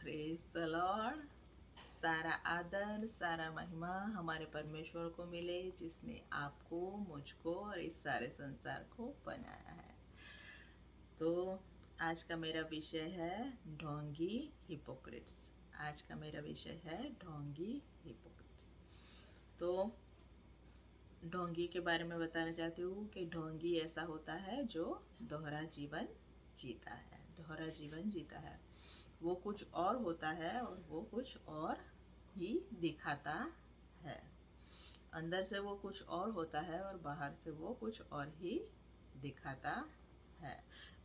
Praise the Lord. सारा आदर सारा महिमा हमारे परमेश्वर को मिले जिसने आपको, मुझको और इस सारे संसार को बनाया है। तो आज का मेरा विषय है ढोंगी हिपोक्रेट्स। आज का मेरा विषय है ढोंगी हिपोक्रेट्स। तो ढोंगी के बारे में बताना चाहती हूँ कि ढोंगी ऐसा होता है जो दोहरा जीवन जीता है। दोहरा जीवन जीता है, वो कुछ और होता है और वो कुछ और ही दिखाता है। अंदर से वो कुछ और होता है और बाहर से वो कुछ और ही दिखाता है।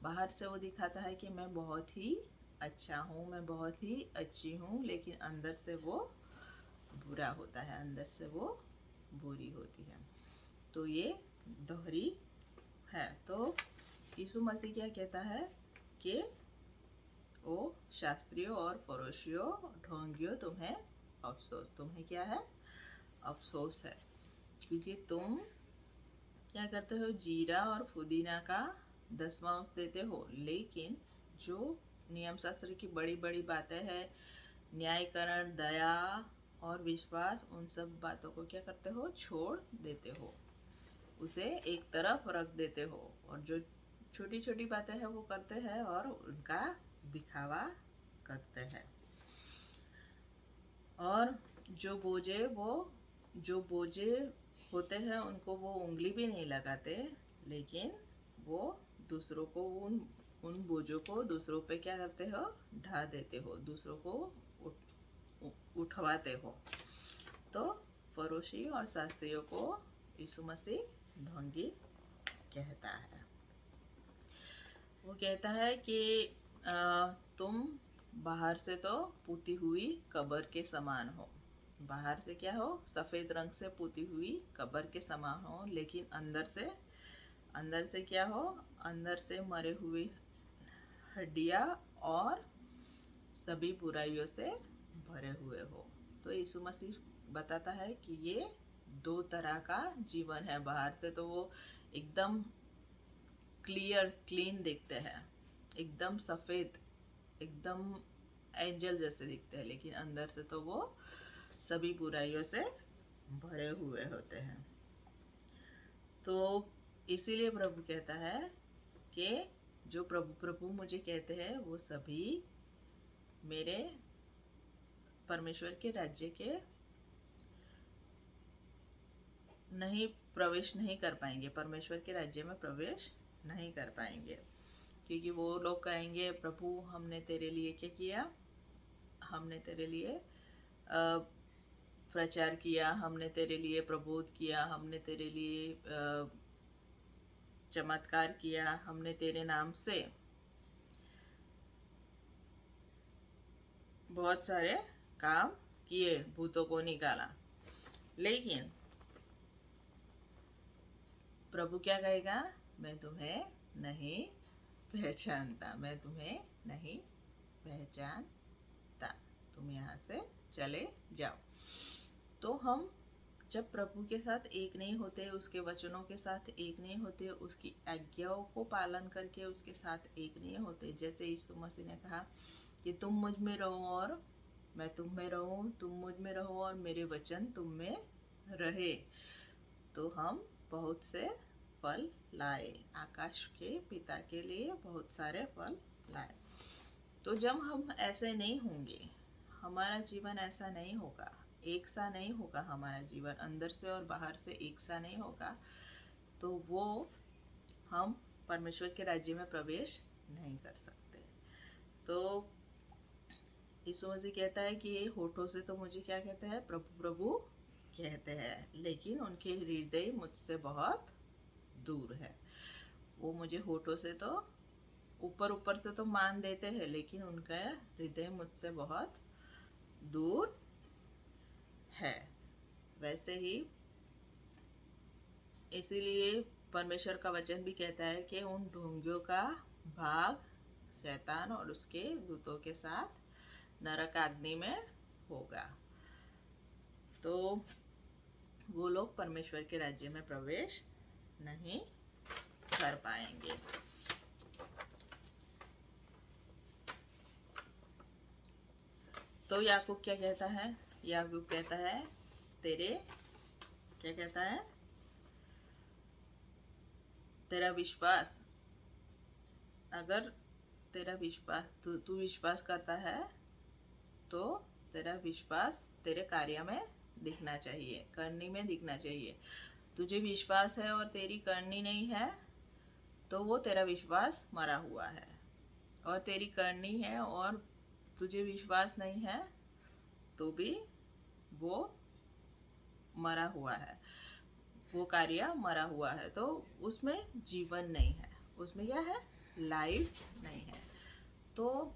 बाहर से वो दिखाता है कि मैं बहुत ही अच्छा हूँ, मैं बहुत ही अच्छी हूँ, लेकिन अंदर से वो बुरा होता है, अंदर से वो बुरी होती है। तो ये दोहरी है। तो यीशु मसीह क्या कहता है कि ओ शास्त्रियों और फरोशियों, ढोंगियों, तुम्हें अफसोस। तुम्हें क्या है? अफसोस है, क्योंकि तुम क्या करते हो? जीरा और पुदीना का 10वां देते हो, लेकिन जो नियम शास्त्र की बड़ी बड़ी बातें हैं, न्यायकरण, दया और विश्वास, उन सब बातों को क्या करते हो? छोड़ देते हो, उसे एक तरफ रख देते हो, और जो छोटी छोटी बातें हैं वो करते हैं और उनका दिखावा करते हैं। और जो बोझे होते हैं उनको वो उंगली भी नहीं लगाते, लेकिन वो दूसरों को उन बोझों को दूसरों पे क्या करते हो? ढा देते हो, दूसरों को उठवाते हो। तो फरोशी और शास्त्रियों को यीशु मसीह ढोंगी कहता है। वो कहता है कि तुम बाहर से तो पुती हुई कब्र के समान हो। बाहर से क्या हो? सफ़ेद रंग से पुती हुई कब्र के समान हो, लेकिन अंदर से क्या हो? अंदर से मरे हुए हड्डियाँ और सभी बुराइयों से भरे हुए हो। तो यीशु मसीह बताता है कि ये दो तरह का जीवन है। बाहर से तो वो एकदम क्लीन दिखते हैं, एकदम सफ़ेद, एकदम एंजल जैसे दिखते हैं, लेकिन अंदर से तो वो सभी बुराइयों से भरे हुए होते हैं। तो इसीलिए प्रभु कहता है कि जो प्रभु प्रभु मुझे कहते हैं वो सभी मेरे परमेश्वर के राज्य के प्रवेश नहीं कर पाएंगे, परमेश्वर के राज्य में प्रवेश नहीं कर पाएंगे। क्योंकि वो लोग कहेंगे, प्रभु हमने तेरे लिए क्या किया? हमने तेरे लिए प्रचार किया, हमने तेरे लिए प्रबोध किया, हमने तेरे लिए चमत्कार किया, हमने तेरे नाम से बहुत सारे काम किए, भूतों को निकाला। लेकिन प्रभु क्या कहेगा? मैं तुम्हें नहीं पहचानता, मैं तुम्हें नहीं पहचानता, तुम यहाँ से चले जाओ। तो हम जब प्रभु के साथ एक नहीं होते, उसके वचनों के साथ एक नहीं होते, उसकी आज्ञाओं को पालन करके उसके साथ एक नहीं होते, जैसे यीशु मसीह ने कहा कि तुम मुझ में रहो और मैं तुम में रहूं, तुम मुझ में रहो और मेरे वचन तुम में रहे, तो हम बहुत से फल लाए, आकाश के पिता के लिए बहुत सारे फल लाए। तो जब हम ऐसे नहीं होंगे, हमारा जीवन ऐसा नहीं होगा, एक सा नहीं होगा, हमारा जीवन अंदर से और बाहर से एक सा नहीं होगा, तो वो हम परमेश्वर के राज्य में प्रवेश नहीं कर सकते। तो यीशु मसीह कहता है कि ये होठों से तो मुझे क्या कहते हैं? प्रभु प्रभु कहते हैं, लेकिन उनके हृदय मुझसे बहुत दूर है। वो मुझे होठों से तो ऊपर ऊपर से तो मान देते हैं, लेकिन उनका हृदय मुझसे बहुत दूर है। वैसे ही इसीलिए परमेश्वर का वचन भी कहता है कि उन ढोंगियों का भाग शैतान और उसके दूतों के साथ नरक अग्नि में होगा। तो वो लोग परमेश्वर के राज्य में प्रवेश नहीं कर पाएंगे। तो याकूब क्या कहता है? याकूब कहता है तेरे, क्या कहता है? तेरा विश्वास, अगर तेरा विश्वास, तू विश्वास करता है तो तेरा विश्वास तेरे कार्य में दिखना चाहिए, करनी में दिखना चाहिए। तुझे विश्वास है और तेरी करनी नहीं है तो वो तेरा विश्वास मरा हुआ है, और तेरी करनी है और तुझे विश्वास नहीं है तो भी वो मरा हुआ है, वो कार्य मरा हुआ है, तो उसमें जीवन नहीं है, उसमें क्या है? लाइफ नहीं है। तो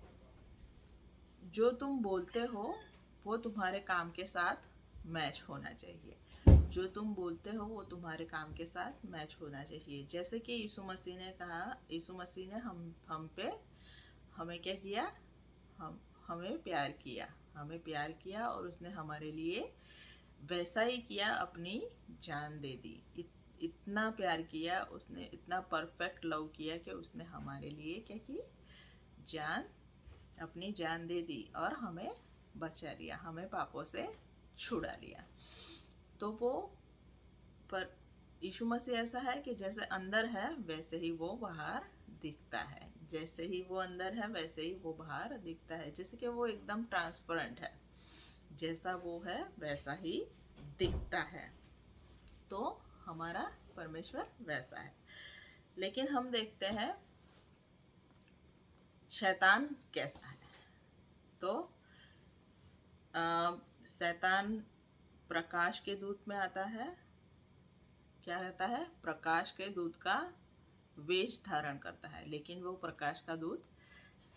जो तुम बोलते हो वो तुम्हारे काम के साथ मैच होना चाहिए, जो तुम बोलते हो वो तुम्हारे काम के साथ मैच होना चाहिए। जैसे कि यीशु मसीह ने कहा, यीशु मसीह ने हम पे, हमें क्या किया? हम हमें प्यार किया, हमें प्यार किया और उसने हमारे लिए वैसा ही किया, अपनी जान दे दी। इतना प्यार किया उसने, इतना परफेक्ट लव किया कि उसने हमारे लिए क्या की? जान, अपनी जान दे दी और हमें बचा लिया, हमें पापों से छुड़ा लिया। तो वो, पर यीशु मसीह ऐसा है कि जैसे अंदर है वैसे ही वो बाहर दिखता है, जैसे ही वो अंदर है वैसे ही वो बाहर दिखता है, जैसे कि वो एकदम ट्रांसपेरेंट है, जैसा वो है वैसा ही दिखता है। तो हमारा परमेश्वर वैसा है। लेकिन हम देखते हैं शैतान कैसा है। तो शैतान प्रकाश के दूत में आता है, क्या कहता है? प्रकाश के दूत का वेश धारण करता है, लेकिन वो प्रकाश का दूत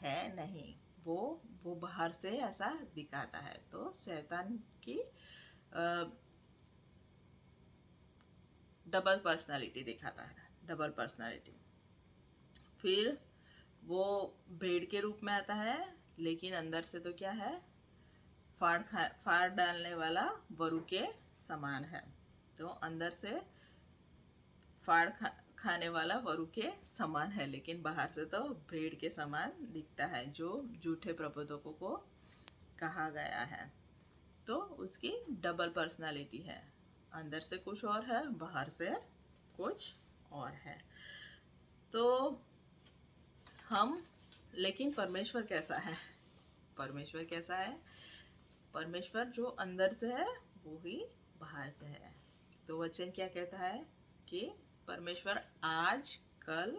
है नहीं, वो बाहर से ऐसा दिखाता है। तो शैतान की डबल पर्सनालिटी दिखाता है, डबल पर्सनालिटी। फिर वो भेड़ के रूप में आता है, लेकिन अंदर से तो क्या है? फाड़ डालने वाला वरु के समान है। तो अंदर से खाने वाला वरु के समान है, लेकिन बाहर से तो भेड़ के समान दिखता है, जो झूठे प्रबोधकों को कहा गया है। तो उसकी डबल पर्सनालिटी है, अंदर से कुछ और है, बाहर से कुछ और है। तो हम, लेकिन परमेश्वर कैसा है? परमेश्वर कैसा है? परमेश्वर जो अंदर से है वो ही बाहर से है। तो वचन क्या कहता है कि परमेश्वर आज, कल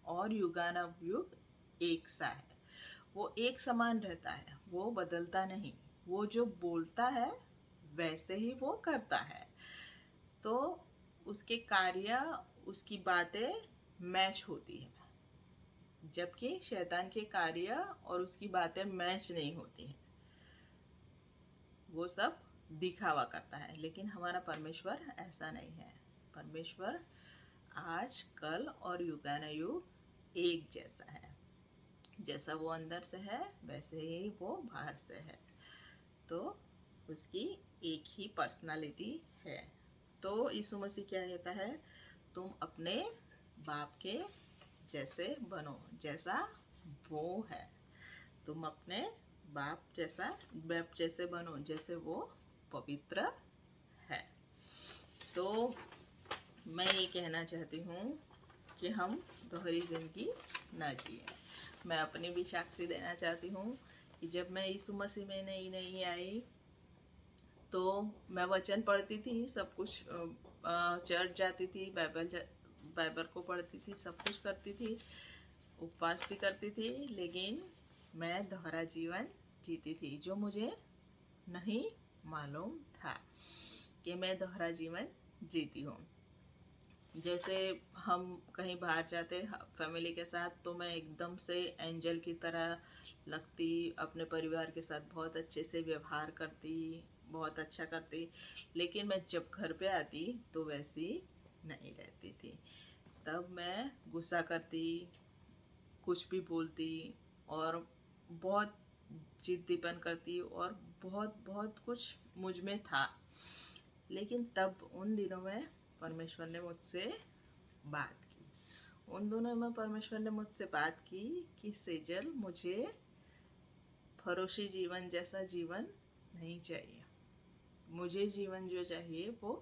और युगानुयुग एक सा है। वो एक समान रहता है, वो बदलता नहीं, वो जो बोलता है वैसे ही वो करता है। तो उसके कार्य, उसकी बातें मैच होती है, जबकि शैतान के कार्य और उसकी बातें मैच नहीं होती हैं, वो सब दिखावा करता है। लेकिन हमारा परमेश्वर ऐसा नहीं है। परमेश्वर आज, कल और युगानुयुग एक जैसा है, जैसा वो अंदर से है वैसे ही वो बाहर से है। तो उसकी एक ही पर्सनालिटी है। तो यीशु मसीह क्या कहता है? तुम अपने बाप के जैसे बनो, जैसा वो है। तुम अपने बाप जैसे बनो, जैसे वो पवित्र है। तो मैं ये कहना चाहती हूँ कि हम दोहरी जिंदगी न जिए। मैं अपनी भी साक्षी देना चाहती हूँ कि जब मैं यीशु मसीह में नई नई आई तो मैं वचन पढ़ती थी, सब कुछ चर्च जाती थी, बाइबल को पढ़ती थी, सब कुछ करती थी, उपवास भी करती थी, लेकिन मैं दोहरा जीवन जीती थी, जो मुझे नहीं मालूम था कि मैं दोहरा जीवन जीती हूँ। जैसे हम कहीं बाहर जाते फैमिली के साथ, तो मैं एकदम से एंजल की तरह लगती, अपने परिवार के साथ बहुत अच्छे से व्यवहार करती, बहुत अच्छा करती, लेकिन मैं जब घर पे आती तो वैसी नहीं रहती थी। तब मैं गुस्सा करती, कुछ भी बोलती और बहुत जिद्दीपन करती और बहुत बहुत कुछ मुझ में था। लेकिन तब उन दिनों में परमेश्वर ने मुझसे बात की, उन दिनों में परमेश्वर ने मुझसे बात की कि सेजल, मुझे फरोशी जीवन जैसा जीवन नहीं चाहिए। मुझे जीवन जो चाहिए वो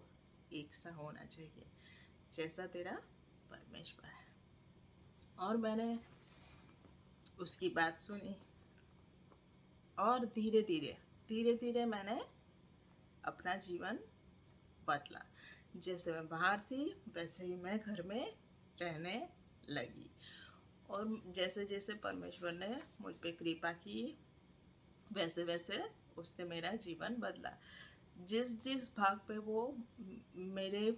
एक सा होना चाहिए, जैसा तेरा परमेश्वर है। और मैंने उसकी बात सुनी और धीरे धीरे मैंने अपना जीवन बदला। जैसे मैं बाहर थी वैसे ही मैं घर में रहने लगी। और जैसे जैसे परमेश्वर ने मुझ पे कृपा की वैसे वैसे उसने मेरा जीवन बदला। जिस जिस भाग पे वो मेरे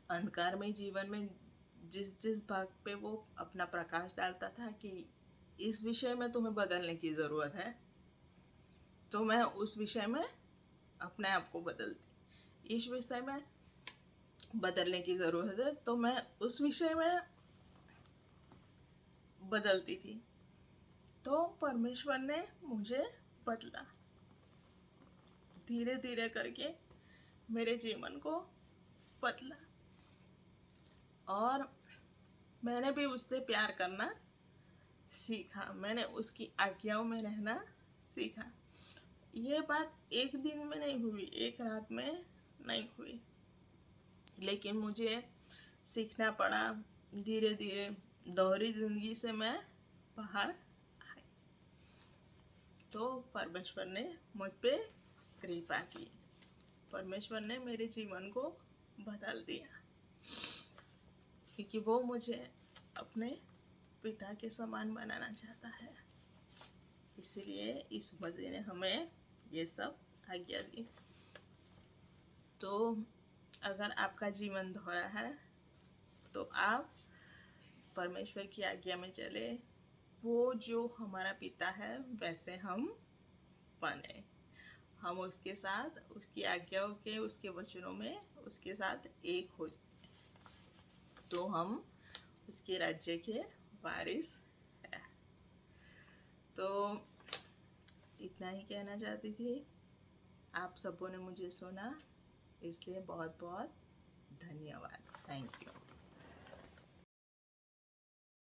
अंधकारमय जीवन में जिस जिस भाग पे वो अपना प्रकाश डालता था कि इस विषय में तुम्हें बदलने की ज़रूरत है, तो मैं उस विषय में अपने आप को बदलती। इस विषय में बदलने की ज़रूरत है तो मैं उस विषय में बदलती थी। तो परमेश्वर ने मुझे बदला, धीरे धीरे करके मेरे जीवन को बदला। और मैंने भी उससे प्यार करना सीखा, मैंने उसकी आज्ञाओं में रहना सीखा। ये बात एक दिन में नहीं हुई, एक रात में नहीं हुई, लेकिन मुझे सीखना पड़ा। धीरे धीरे दोहरी जिंदगी से मैं बाहर आई तो परमेश्वर ने मुझ पे कृपा की। परमेश्वर ने मेरे जीवन को बदल दिया, क्योंकि वो मुझे अपने पिता के समान बनाना चाहता है। इसलिए इस मसीह ने हमें ये सब आज्ञा दी। तो अगर आपका जीवन दोहरा है तो आप परमेश्वर की आज्ञा में चले। वो जो हमारा पिता है वैसे हम बने, हम उसके साथ उसकी आज्ञाओं के उसके वचनों में उसके साथ एक हो जाए, तो हम उसके राज्य के वारिस हैं। तो इतना ही कहना चाहती थी। आप सबों ने मुझे सुना, इसलिए बहुत बहुत धन्यवाद। Thank you.